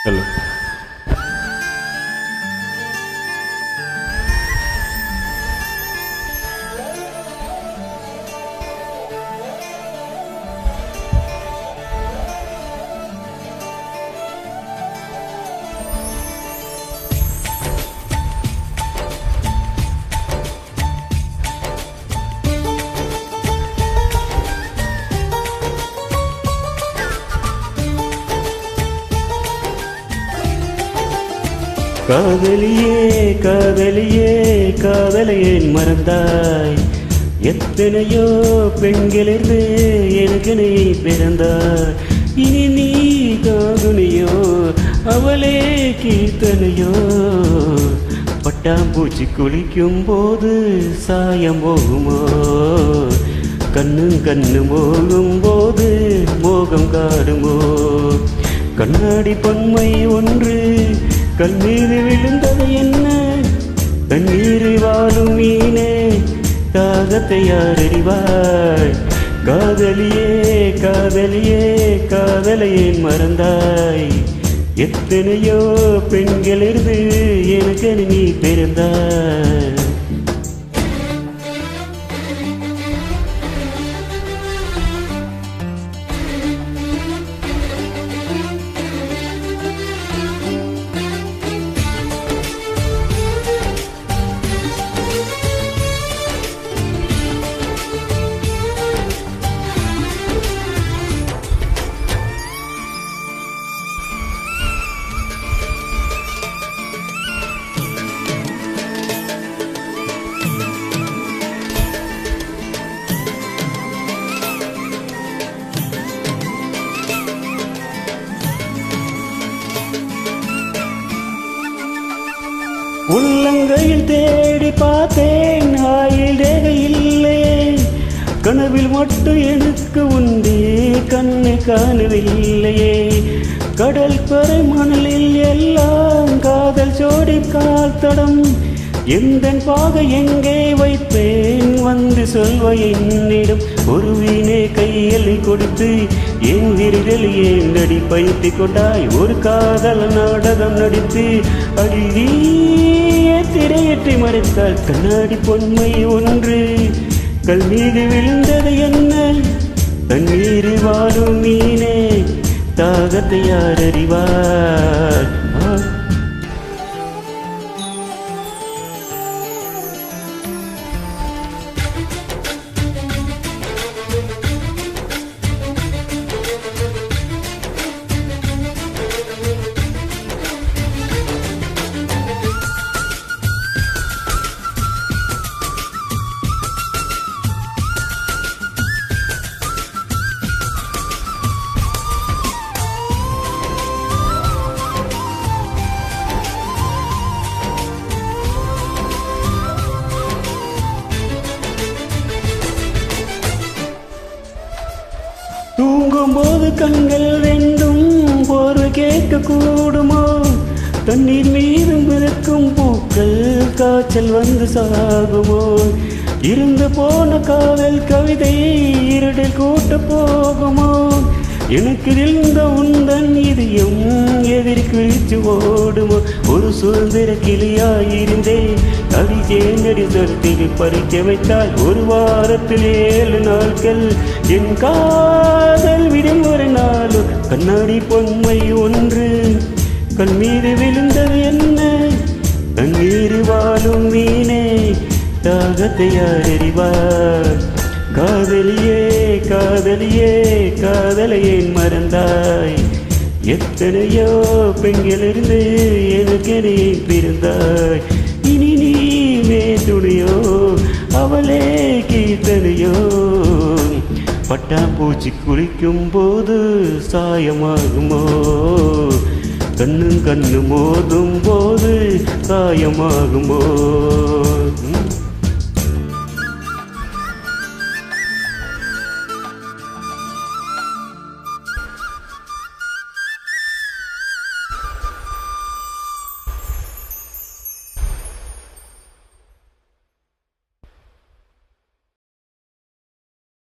चलो காதலியே காதலியே காதலை ஏன் மறந்தாய்? எத்தனையோ பெண்களிருந்து எனக்கு நீ பிறந்தாய். இனி நீ காகுனியோ அவளே கீர்த்தனையோ? பட்டாம்பூச்சி குளிக்கும் போது சாயம் போகுமோ? கண்ணும் கண்ணு மோகும் போது மோகம் காடுமோ? கண்ணாடி பொன்மை ஒன்று கண்ணீர் விழுந்தது என்ன? கண்ணீர் வாழும் மீனே தாகத்தை யார் அறிவாய்? காதலியே காதலியே காதலை ஏன் மறந்தாய்? எத்தனையோ பெண்களிருந்து எனக்கு நீ பிறந்தாய். உள்ளங்கையில் தேடி பார்த்தேன், ஆயில் ரேகை இல்லையே. கனவில் மட்டும் எனக்கு உண்டு, கண்ணை காணவில்லையே. கடல் கரை மணலில் எல்லாம் காதல் சோடி கால் தடம். எந்த பாகை எங்கே வைப்பேன் வந்து சொல்வ என்னிடம். ஒரு வீணே கையலை கொடுத்து என் விரிதல் ஏன் அடி பயிற்சி கொண்டாய்? ஒரு காதல் நாடகம் நடித்து அடியே திரையற்றி மறைத்தாள். கண்ணாடி பொன்மை ஒன்று கல் மீது விழுந்தது என்ன? தண்ணீர் வாழும் மீனே தாகத்தை யார் அறிவார்? தூங்கும் போது கண்கள் ரெண்டும் போர்வை கேட்க கூடுமோ? தண்ணீர் மீது மிதக்கும் பூக்கள் காய்ச்சல் வந்து சாகுமோ? இருந்து போன காதல் கவிதை இருடில் கூட்ட போகுமோ? எனக்கு இருந்த உந்தன் இதயம் எதிரி குறித்து ஓடுமோ? ஒரு சுதந்திர கிளியாயிருந்தேன், அடி தேங்கடி சொற்கள் பறிக்க வைத்தால். ஒரு வாரத்தில் 7 நாட்கள் என் காதல் விடுமுறை நாளும். கண்ணாடி பொன்மை ஒன்று கண் மீது விழுந்தது என்ன? தண்ணீர் வாழும் மீனே தாகத்தை யார் அறிவார்? காதலியே காதலியே காதலை ஏன் மறந்தாய்? எத்தனையோ பெண்களிருந்து எனக்கு நீ பிறந்தாய். இனி நீ துணியோ அவளே கீர்த்தனையோ? பட்டாம்பூச்சி குளிக்கும் போது சாயமாகுமோ? கண்ணும் கண்ணு மோதும் போது காயமாகுமோ?